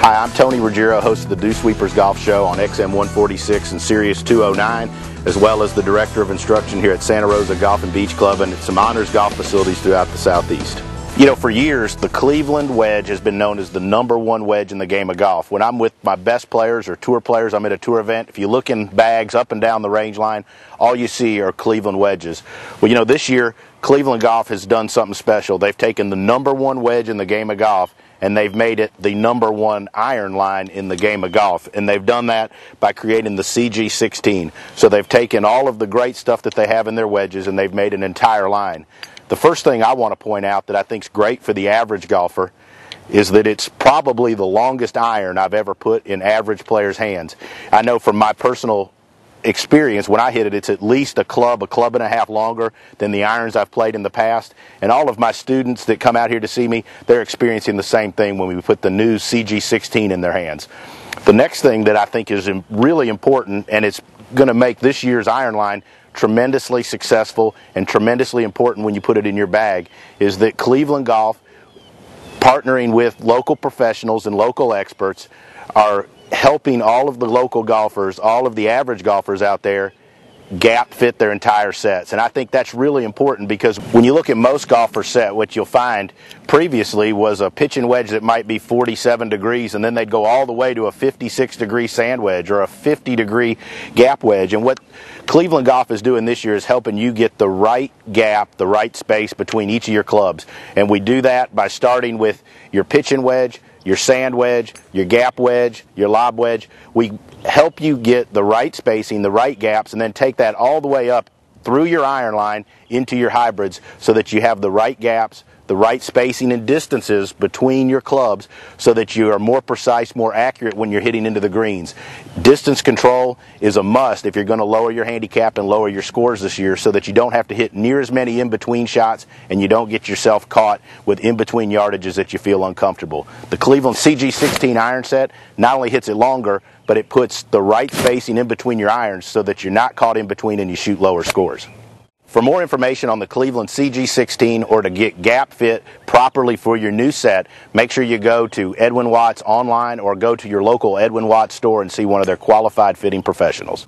Hi, I'm Tony Ruggiero, host of the Dew Sweepers Golf Show on XM 146 and Sirius 209, as well as the Director of Instruction here at Santa Rosa Golf and Beach Club and at some honors golf facilities throughout the Southeast. You know, for years, the Cleveland wedge has been known as the #1 wedge in the game of golf. When I'm with my best players or tour players, I'm at a tour event, if you look in bags up and down the range line, all you see are Cleveland wedges. Well, you know, this year, Cleveland Golf has done something special. They've taken the #1 wedge in the game of golf and they've made it the #1 iron line in the game of golf. And they've done that by creating the CG16. So they've taken all of the great stuff that they have in their wedges and they've made an entire line. The first thing I want to point out that I think is great for the average golfer is that it's probably the longest iron I've ever put in average players' hands. I know from my personal experience, when I hit it, it's at least a club and a half longer than the irons I've played in the past. And all of my students that come out here to see me, they're experiencing the same thing when we put the new CG16 in their hands. The next thing that I think is really important, and it's going to make this year's iron line tremendously successful and tremendously important when you put it in your bag, is that Cleveland Golf, partnering with local professionals and local experts, are helping all of the local golfers, all of the average golfers out there, gap fit their entire sets. And I think that's really important because when you look at most golfers' set, what you'll find previously was a pitching wedge that might be 47 degrees, and then they'd go all the way to a 56-degree sand wedge or a 50-degree gap wedge. And what Cleveland Golf is doing this year is helping you get the right gap, the right space between each of your clubs. And we do that by starting with your pitching wedge, your sand wedge, your gap wedge, your lob wedge. We help you get the right spacing, the right gaps, and then take that all the way up through your iron line into your hybrids so that you have the right gaps, the right spacing and distances between your clubs so that you are more precise, more accurate when you're hitting into the greens. Distance control is a must if you're going to lower your handicap and lower your scores this year so that you don't have to hit near as many in-between shots and you don't get yourself caught with in-between yardages that you feel uncomfortable. The Cleveland CG16 iron set not only hits it longer, but it puts the right spacing in between your irons so that you're not caught in between and you shoot lower scores. For more information on the Cleveland CG16 or to get gap fit properly for your new set, make sure you go to Edwin Watts online or go to your local Edwin Watts store and see one of their qualified fitting professionals.